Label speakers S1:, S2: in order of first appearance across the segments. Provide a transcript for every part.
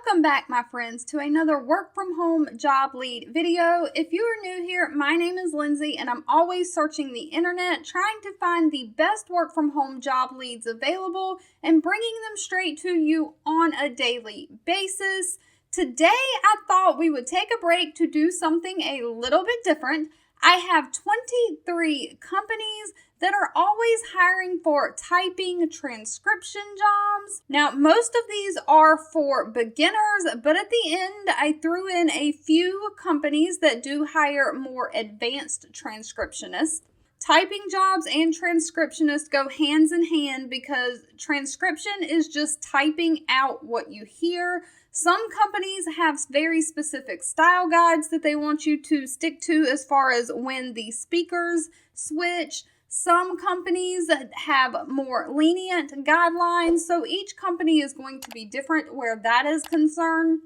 S1: Welcome back, my friends, to another work from home job lead video. If you are new here, my name is Lindsay and I'm always searching the internet trying to find the best work from home job leads available and bringing them straight to you on a daily basis. Today, I thought we would take a break to do something a little bit different. I have 23 companies that are always hiring for typing transcription jobs. Now, most of these are for beginners, but at the end, I threw in a few companies that do hire more advanced transcriptionists. Typing jobs and transcriptionists go hands in hand because transcription is just typing out what you hear. Some companies have very specific style guides that they want you to stick to as far as when the speakers switch. Some companies have more lenient guidelines, so each company is going to be different where that is concerned.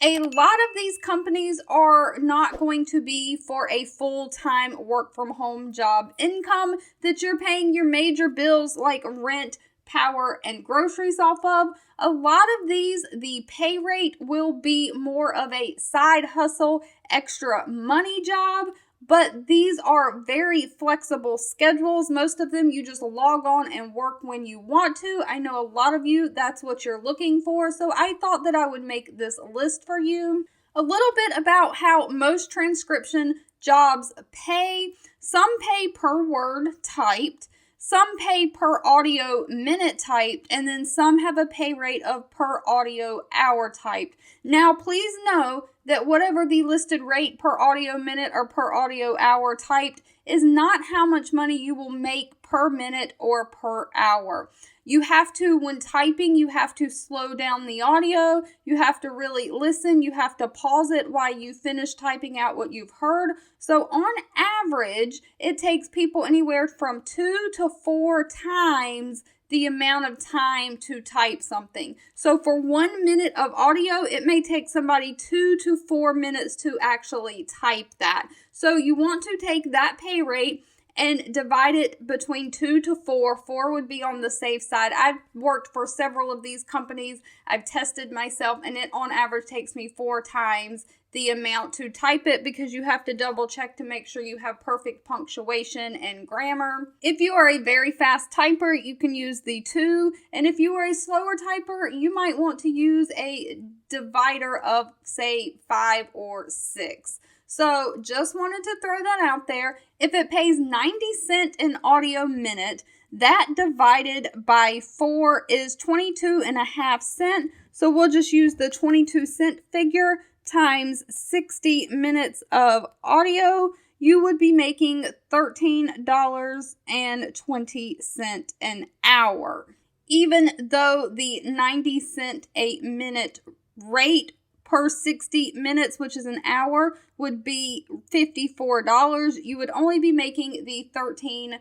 S1: A lot of these companies are not going to be for a full-time work-from-home job income that you're paying your major bills like rent, power, and groceries off of. A lot of these, the pay rate will be more of a side hustle, extra money job, but these are very flexible schedules. Most of them, you just log on and work when you want to. I know a lot of you, that's what you're looking for, so I thought that I would make this list for you. A little bit about how most transcription jobs pay. Some pay per word typed. Some pay per audio minute typed, and then some have a pay rate of per audio hour typed. Now, please know that whatever the listed rate per audio minute or per audio hour typed is not how much money you will make per minute or per hour. You have to, when typing, you have to slow down the audio. You have to really listen. You have to pause it while you finish typing out what you've heard. So on average, it takes people anywhere from 2 to 4 times the amount of time to type something. So for 1 minute of audio, it may take somebody 2 to 4 minutes to actually type that. So you want to take that pay rate and divide it between 2 to 4. 4 would be on the safe side. I've worked for several of these companies. I've tested myself, and it on average takes me 4 times the amount to type it because you have to double check to make sure you have perfect punctuation and grammar. If you are a very fast typer, you can use the 2. And if you are a slower typer, you might want to use a divider of, say, 5 or 6. So just wanted to throw that out there. If it pays 90 cents an audio minute, that divided by 4 is 22.5 cents. So we'll just use the 22-cent figure times 60 minutes of audio. You would be making $13.20 an hour. Even though the 90 cent a minute rate per 60 minutes, which is an hour, would be $54. You would only be making the $13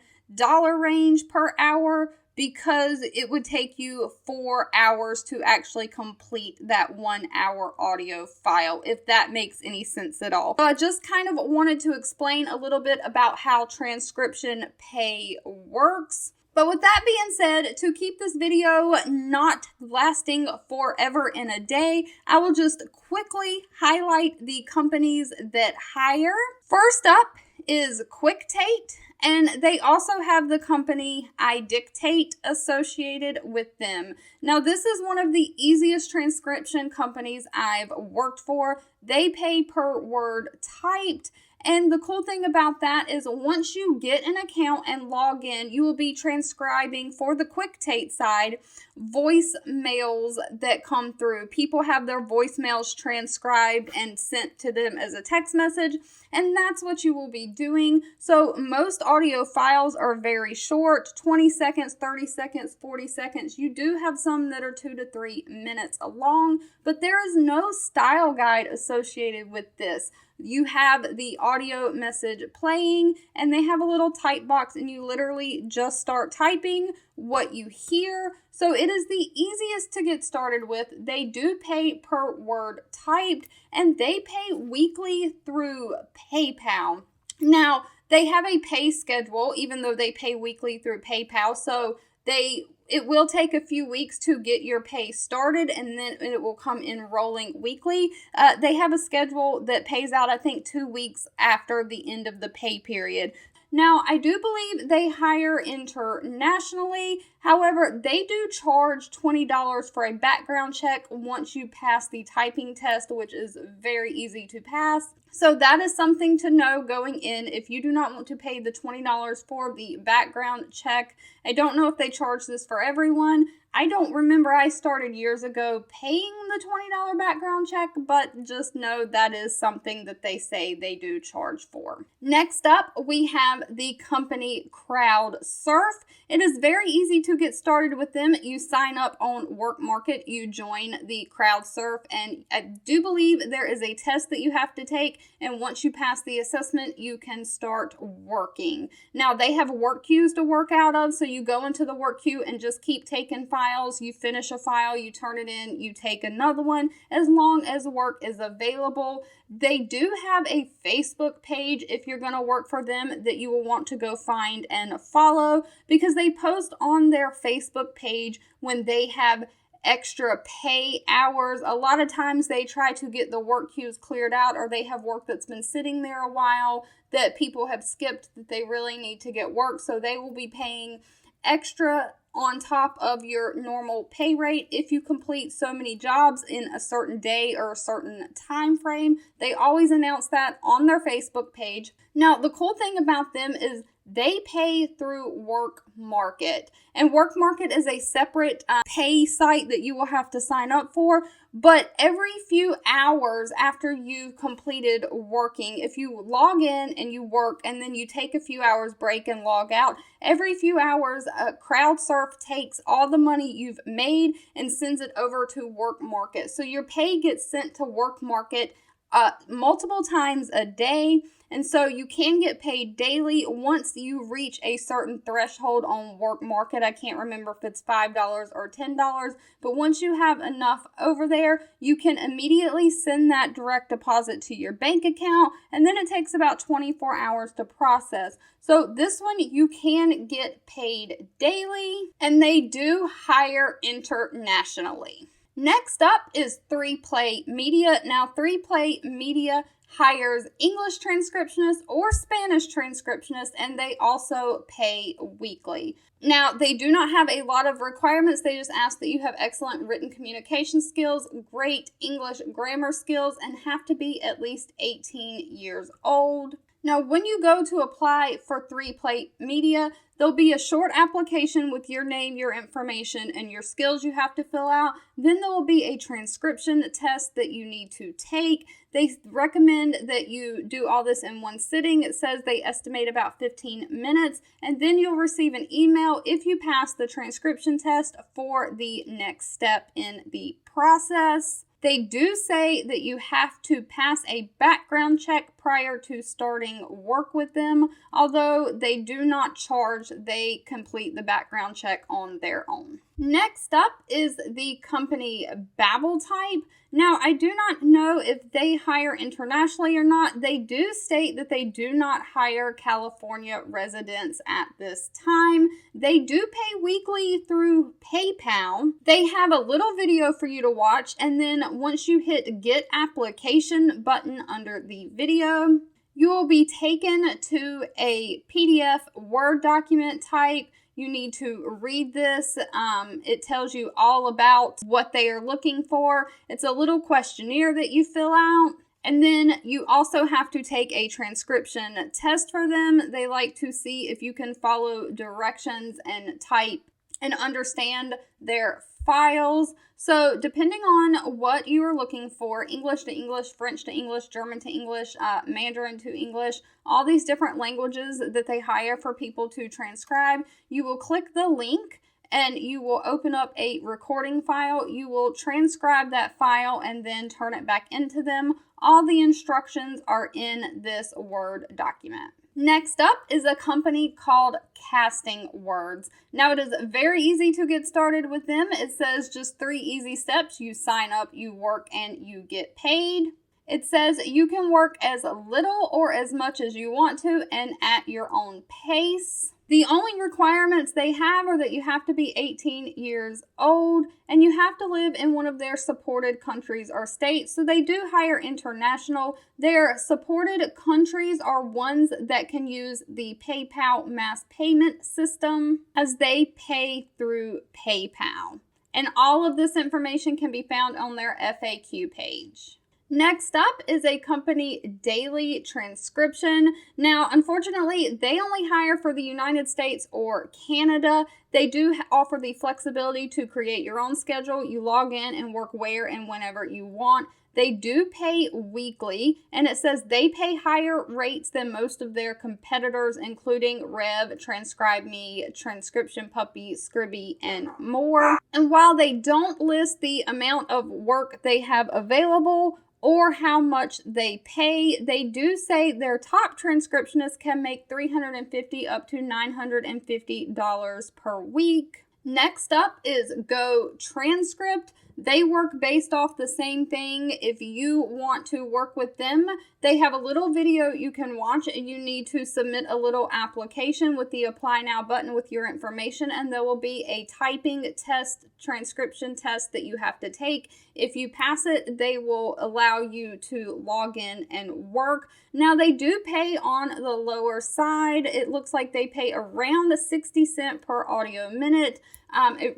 S1: range per hour because it would take you 4 hours to actually complete that 1 hour audio file, if that makes any sense at all. So I just kind of wanted to explain a little bit about how transcription pay works. But with that being said, to keep this video not lasting forever in a day, I will just quickly highlight the companies that hire. First up is QuickTate, and they also have the company iDictate associated with them. Now, this is one of the easiest transcription companies I've worked for. They pay per word typed. And the cool thing about that is once you get an account and log in, you will be transcribing for the QuickTate side voicemails that come through. People have their voicemails transcribed and sent to them as a text message, and that's what you will be doing. So most audio files are very short, 20 seconds, 30 seconds, 40 seconds. You do have some that are 2 to 3 minutes long, but there is no style guide associated with this. You have the audio message playing, and they have a little type box, and you literally just start typing what you hear. So it is the easiest to get started with. They do pay per word typed, and they pay weekly through PayPal. Now, they have a pay schedule, even though they pay weekly through PayPal, so they It will take a few weeks to get your pay started, and then it will come in rolling weekly. They have a schedule that pays out, I think, 2 weeks after the end of the pay period. Now, I do believe they hire internationally. However, they do charge $20 for a background check once you pass the typing test, which is very easy to pass. So that is something to know going in if you do not want to pay the $20 for the background check. I don't know if they charge this for everyone. I don't remember, I started years ago paying the $20 background check, but just know that is something that they say they do charge for. Next up, we have the company CrowdSurf. It is very easy to get started with them. You sign up on Work Market, you join the CrowdSurf, and I do believe there is a test that you have to take, and once you pass the assessment, you can start working. Now, they have work queues to work out of, so you go into the work queue and just keep taking files. You finish a file, you turn it in, you take another one, as long as work is available. They do have a Facebook page if you're going to work for them that you will want to go find and follow, because they post on their Facebook page when they have extra pay hours. A lot of times they try to get the work queues cleared out, or they have work that's been sitting there a while that people have skipped that they really need to get work, so they will be paying extra on top of your normal pay rate if you complete so many jobs in a certain day or a certain time frame. They always announce that on their Facebook page. Now, the cool thing about them is they pay through Work Market, and Work Market is a separate pay site that you will have to sign up for. But every few hours after you've completed working, if you log in and you work and then you take a few hours break and log out, every few hours CrowdSurf takes all the money you've made and sends it over to Work Market. So your pay gets sent to Work Market multiple times a day, and so you can get paid daily once you reach a certain threshold on Work Market. I can't remember if it's $5 or $10, but once you have enough over there, you can immediately send that direct deposit to your bank account, and then it takes about 24 hours to process. So this one you can get paid daily, and they do hire internationally. Next up is 3Play Media. Now, 3Play Media hires English transcriptionists or Spanish transcriptionists, and they also pay weekly. Now, they do not have a lot of requirements. They just ask that you have excellent written communication skills, great English grammar skills, and have to be at least 18 years old. Now, when you go to apply for 3Play Media, there'll be a short application with your name, your information, and your skills you have to fill out. Then there will be a transcription test that you need to take. They recommend that you do all this in one sitting. It says they estimate about 15 minutes, and then you'll receive an email if you pass the transcription test for the next step in the process. They do say that you have to pass a background check prior to starting work with them. Although they do not charge, they complete the background check on their own. Next up is the company BabbleType. Now, I do not know if they hire internationally or not. They do state that they do not hire California residents at this time. They do pay weekly through PayPal. They have a little video for you to watch, and then once you hit Get Application button under the video, you will be taken to a PDF Word document type. You need to read this. It tells you all about what they are looking for. It's a little questionnaire that you fill out. And then you also have to take a transcription test for them. They like to see if you can follow directions and type and understand their files. So depending on what you are looking for, English to English, French to English, German to English, Mandarin to English, all these different languages that they hire for people to transcribe, you will click the link and you will open up a recording file. You will transcribe that file and then turn it back into them. All the instructions are in this Word document. Next up is a company called Casting Words. Now, it is very easy to get started with them. It says just 3 easy steps. You sign up, you work, and you get paid. It says you can work as little or as much as you want to and at your own pace. The only requirements they have are that you have to be 18 years old and you have to live in one of their supported countries or states. So they do hire international. Their supported countries are ones that can use the PayPal mass payment system, as they pay through PayPal. And all of this information can be found on their FAQ page. Next up is a company, Daily Transcription. Now, unfortunately, they only hire for the United States or Canada. They do offer the flexibility to create your own schedule. You log in and work where and whenever you want. They do pay weekly, and it says they pay higher rates than most of their competitors, including Rev, Transcribe Me, Transcription Puppy, Scribby, and more. And while they don't list the amount of work they have available or how much they pay, they do say their top transcriptionists can make $350 up to $950 per week. Next up is Go Transcript. They work based off the same thing. If you want to work with them, they have a little video you can watch, and you need to submit a little application with the Apply Now button with your information, and there will be a typing test, transcription test that you have to take. If you pass it, they will allow you to log in and work. Now, they do pay on the lower side. It looks like they pay around 60 cents per audio minute.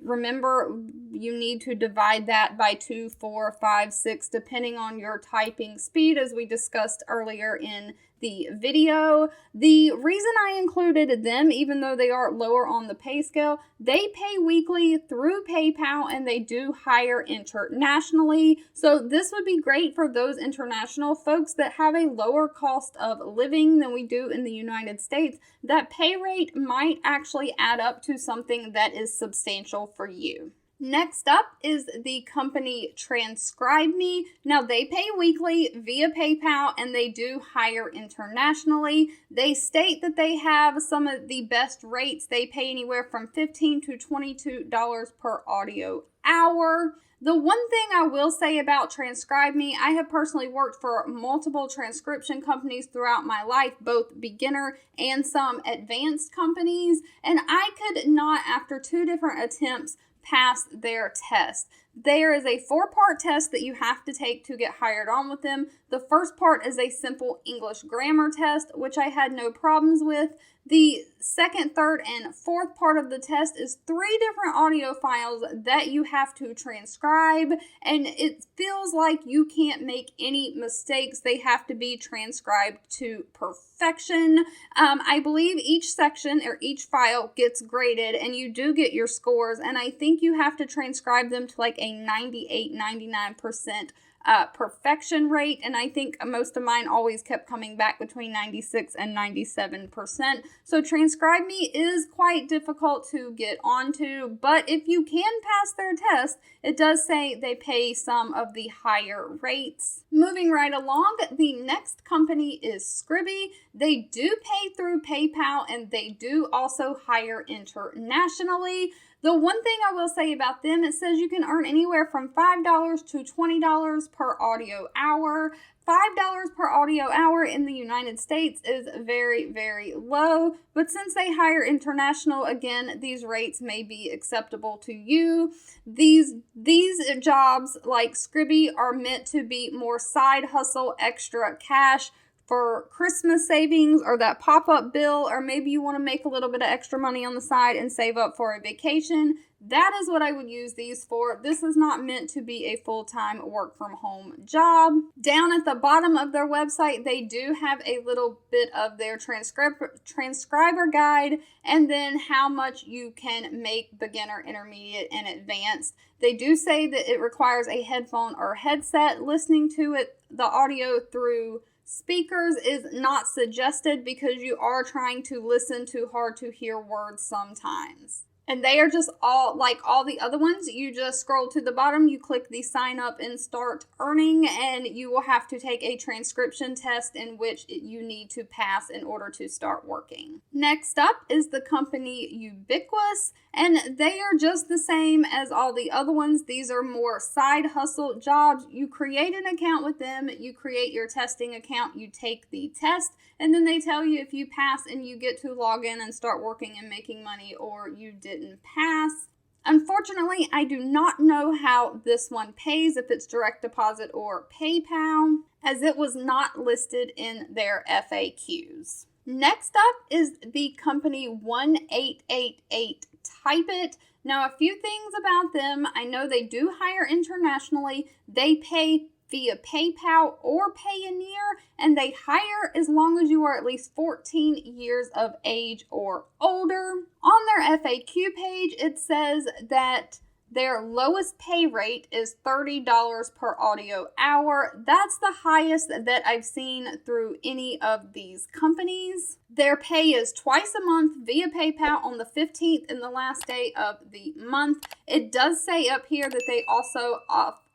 S1: Remember, you need to divide that by 2, 4, 5, 6, depending on your typing speed, as we discussed earlier in the video. The reason I included them, even though they are lower on the pay scale, they pay weekly through PayPal, and they do hire internationally. So this would be great for those international folks that have a lower cost of living than we do in the United States. That pay rate might actually add up to something that is substantial for you. Next up is the company Transcribe Me. Now, they pay weekly via PayPal, and they do hire internationally. They state that they have some of the best rates. They pay anywhere from $15 to $22 per audio hour. The one thing I will say about Transcribe Me, I have personally worked for multiple transcription companies throughout my life, both beginner and some advanced companies, and I could not, after 2 different attempts, pass their test. There is a 4-part test that you have to take to get hired on with them. The first part is a simple English grammar test, which I had no problems with. The second, third, and fourth part of the test is 3 different audio files that you have to transcribe, and it feels like you can't make any mistakes. They have to be transcribed to perfection. I believe each section or each file gets graded, and you do get your scores, and I think you have to transcribe them to like a 98-99% perfection rate, and I think most of mine always kept coming back between 96 and 97%. So Transcribe Me is quite difficult to get onto, but if you can pass their test, it does say they pay some of the higher rates. Moving right along, the next company is Scribby. They do pay through PayPal, and they do also hire internationally. The one thing I will say about them, it says you can earn anywhere from $5 to $20 per audio hour. $5 per audio hour in the United States is very, very low, but since they hire international, again, these rates may be acceptable to you. These jobs, like Scribby, are meant to be more side hustle, extra cash for Christmas savings or that pop-up bill, or maybe you want to make a little bit of extra money on the side and save up for a vacation. That is what I would use these for. This is not meant to be a full-time work-from-home job. Down at the bottom of their website, they do have a little bit of their transcriber guide, and then how much you can make beginner, intermediate, and advanced. They do say that it requires a headphone or headset. Listening to the audio through speakers is not suggested because you are trying to listen to hard to hear words sometimes. And they are just all like all the other ones. You just scroll to the bottom, you click the sign up and start earning, and you will have to take a transcription test in which you need to pass in order to start working. Next up is the company Ubiqus, and they are just the same as all the other ones. These are more side hustle jobs. You create an account with them, you create your testing account, you take the test, and then they tell you if you pass and you get to log in and start working and making money, or you didn't pass. Unfortunately, I do not know how this one pays, if it's direct deposit or PayPal, as it was not listed in their FAQs. Next up is the company 1888 TYPISTS. Now, a few things about them. I know they do hire internationally. They pay via PayPal or Payoneer, and they hire as long as you are at least 14 years of age or older. On their FAQ page, it says that their lowest pay rate is $30 per audio hour. That's the highest that I've seen through any of these companies. Their pay is twice a month via PayPal on the 15th and the last day of the month. It does say up here that they also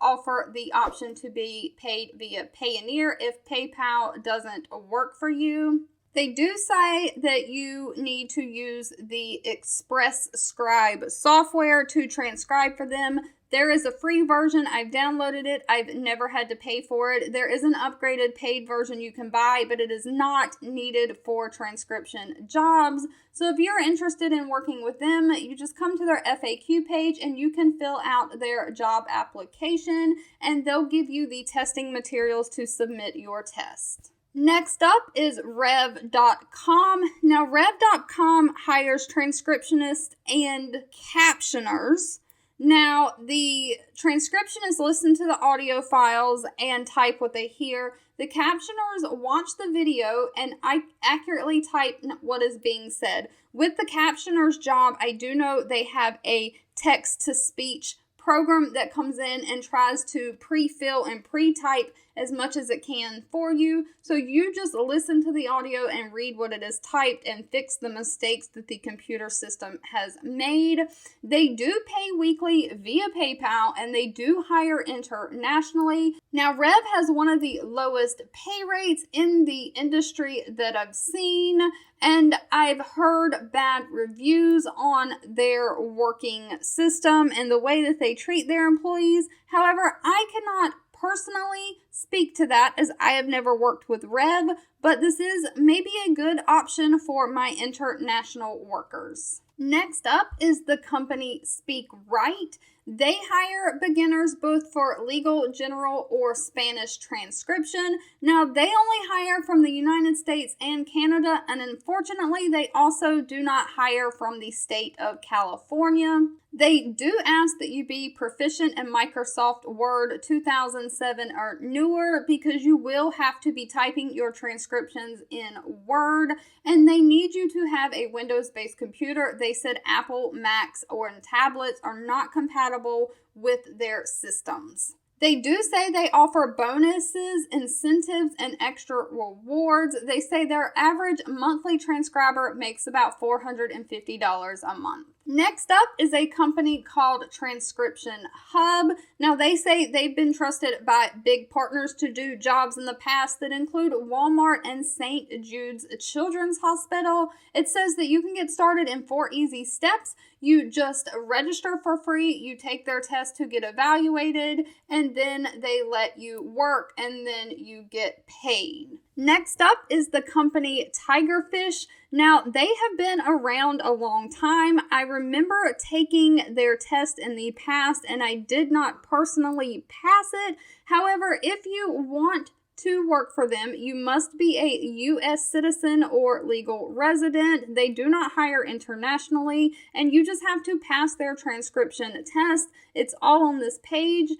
S1: offer the option to be paid via Payoneer if PayPal doesn't work for you. They do say that you need to use the Express Scribe software to transcribe for them. There is a free version. I've downloaded it. I've never had to pay for it. There is an upgraded paid version you can buy, but it is not needed for transcription jobs. So if you're interested in working with them, you just come to their FAQ page and you can fill out their job application, and they'll give you the testing materials to submit your test. Next up is Rev.com. Now, Rev.com hires transcriptionists and captioners. Now, the transcriptionists listen to the audio files and type what they hear. The captioners watch the video and accurately type what is being said. With the captioner's job, I do know they have a text-to-speech program that comes in and tries to pre-fill and pre-type as much as it can for you. So you just listen to the audio and read what it is typed and fix the mistakes that the computer system has made. They do pay weekly via PayPal, and they do hire internationally. Now, Rev has one of the lowest pay rates in the industry that I've seen, and I've heard bad reviews on their working system and the way that they treat their employees. However, I cannot personally speak to that as I have never worked with Rev, but this is maybe a good option for my international workers. Next up is the company SpeakWrite. They hire beginners both for legal, general, or Spanish transcription. Now, they only hire from the United States and Canada, and unfortunately, they also do not hire from the state of California. They do ask that you be proficient in Microsoft Word 2007 or newer, because you will have to be typing your transcriptions in Word, and they need you to have a Windows-based computer. They said Apple, Macs, or tablets are not compatible with their systems. They do say they offer bonuses, incentives, and extra rewards. They say their average monthly transcriber makes about $450 a month. Next up is a company called Transcription Hub. Now, they say they've been trusted by big partners to do jobs in the past that include Walmart and St. Jude's Children's Hospital. It says that you can get started in 4 easy steps. You just register for free, you take their test to get evaluated, and then they let you work, and then you get paid. Next up is the company Tigerfish. Now, they have been around a long time. I remember taking their test in the past, and I did not personally pass it. However, if you want to work for them, you must be a U.S. citizen or legal resident. They do not hire internationally, and you just have to pass their transcription test. It's all on this page.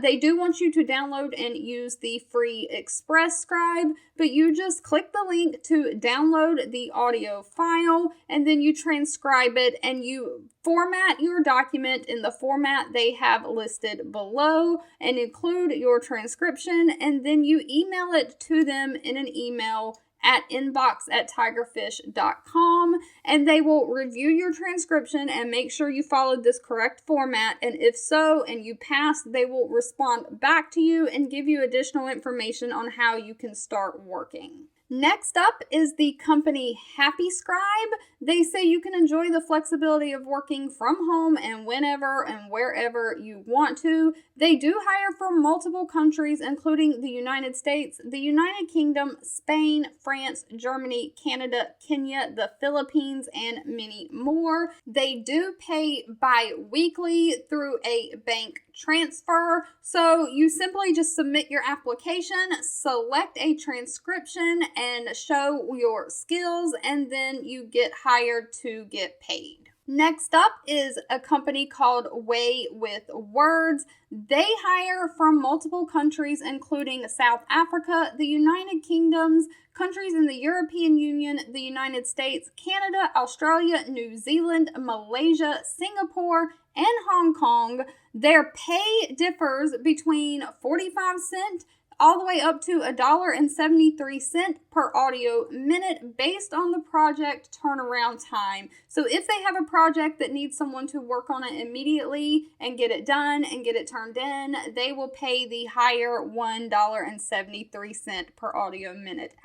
S1: They do want you to download and use the free Express Scribe, but you just click the link to download the audio file, and then you transcribe it, and you format your document in the format they have listed below, and include your transcription, and then you email it to them in an email at inbox@tigerfish.com, and they will review your transcription and make sure you followed this correct format, and if so and you pass, they will respond back to you and give you additional information on how you can start working. Next up is the company Happyscribe. They say you can enjoy the flexibility of working from home and whenever and wherever you want to. They do hire from multiple countries, including the United States, the United Kingdom, Spain, France, Germany, Canada, Kenya, the Philippines, and many more. They do pay bi-weekly through a bank transfer. So you simply just submit your application, select a transcription, and show your skills, and then you get hired to get paid. Next up is a company called Way with Words. They hire from multiple countries, including South Africa, the United Kingdoms, countries in the European Union, the United States, Canada, Australia, New Zealand, Malaysia, Singapore, and Hong Kong. Their pay differs between 45 cents all the way up to $1.73 per audio minute based on the project turnaround time. So if they have a project that needs someone to work on it immediately and get it done and get it turned in, they will pay the higher $1.73 per audio minute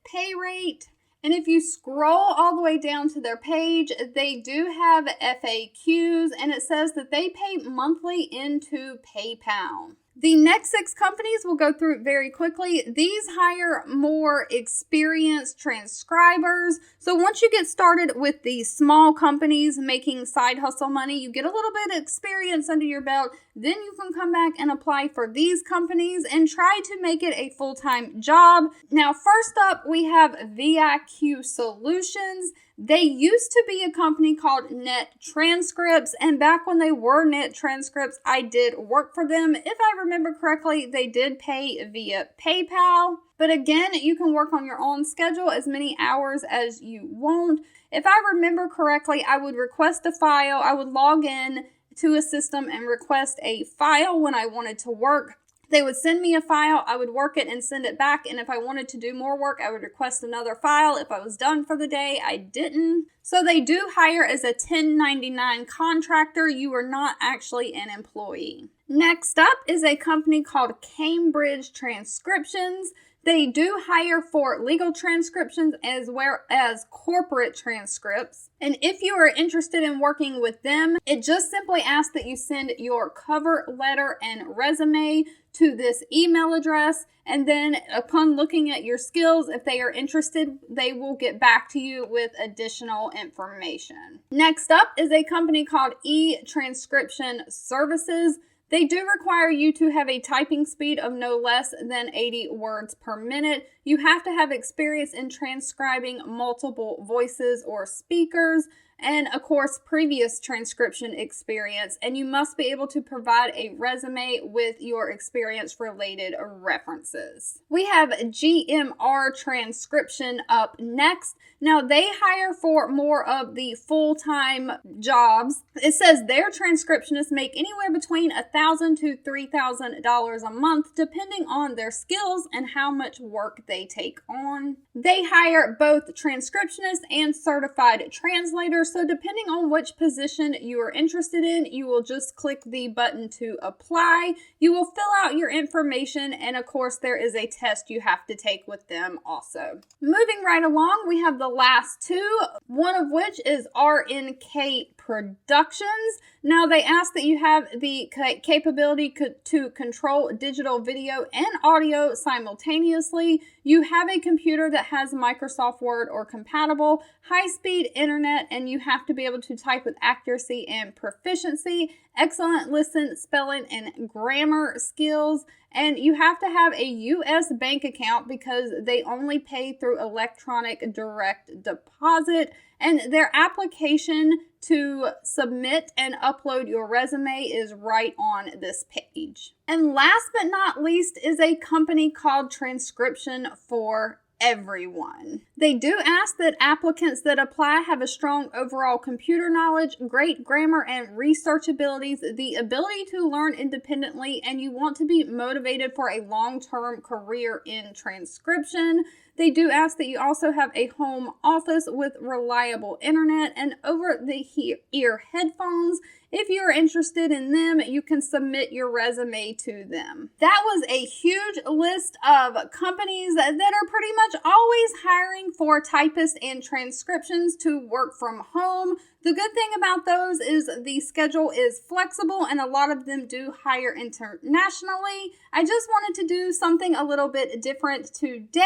S1: pay rate. And if you scroll all the way down to their page, they do have FAQs, and it says that they pay monthly into PayPal. The next 6 companies we'll go through very quickly. These hire more experienced transcribers. So once you get started with these small companies making side hustle money, you get a little bit of experience under your belt, then you can come back and apply for these companies and try to make it a full-time job. Now, first up, we have VIQ Solutions. They used to be a company called Net Transcripts, and back when they were Net Transcripts, I did work for them. If I remember correctly, they did pay via PayPal. But again, you can work on your own schedule as many hours as you want. If I remember correctly, I would request a file. I would log in to a system and request a file when I wanted to work. They would send me a file, I would work it and send it back, and if I wanted to do more work, I would request another file. If I was done for the day, I didn't. So they do hire as a 1099 contractor. You are not actually an employee. Next up is a company called Cambridge Transcriptions. They do hire for legal transcriptions as well as corporate transcripts. And if you are interested in working with them, it just simply asks that you send your cover letter and resume to this email address. And then upon looking at your skills, if they are interested, they will get back to you with additional information. Next up is a company called E-Transcription Services. They do require you to have a typing speed of no less than 80 words per minute. You have to have experience in transcribing multiple voices or speakers, and of course previous transcription experience, and you must be able to provide a resume with your experience related references. We have GMR Transcription up next. Now they hire for more of the full-time jobs. It says their transcriptionists make anywhere between $1,000 to $3,000 a month depending on their skills and how much work they take on. They hire both transcriptionists and certified translators. So depending on which position you are interested in, you will just click the button to apply. You will fill out your information, and of course there is a test you have to take with them also. Moving right along, we have the last 2, one of which is RNK Productions. Now they ask that you have the capability to control digital video and audio simultaneously. You have a computer that has Microsoft Word or compatible, high-speed internet, and you have to be able to type with accuracy and proficiency, excellent listen, spelling, and grammar skills, and you have to have a U.S. bank account because they only pay through electronic direct deposit. And their application to submit and upload your resume is right on this page. And last but not least is a company called Transcription For everyone. They do ask that applicants that apply have a strong overall computer knowledge, great grammar and research abilities, the ability to learn independently, and you want to be motivated for a long-term career in transcription. They do ask that you also have a home office with reliable internet and over-the-ear headphones. If you're interested in them, you can submit your resume to them. That was a huge list of companies that are pretty much always hiring for typists and transcriptions to work from home. The good thing about those is the schedule is flexible and a lot of them do hire internationally. I just wanted to do something a little bit different today.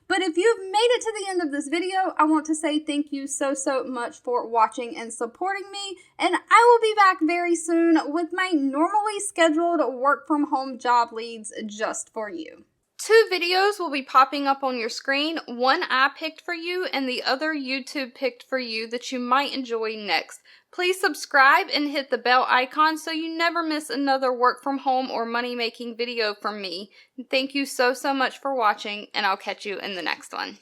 S1: But if you've made it to the end of this video, I want to say thank you so much for watching and supporting me. And I will be back very soon with my normally scheduled work from home job leads just for you. 2 videos will be popping up on your screen. One I picked for you and the other YouTube picked for you that you might enjoy next. Please subscribe and hit the bell icon so you never miss another work from home or money making video from me. Thank you so much for watching, and I'll catch you in the next one.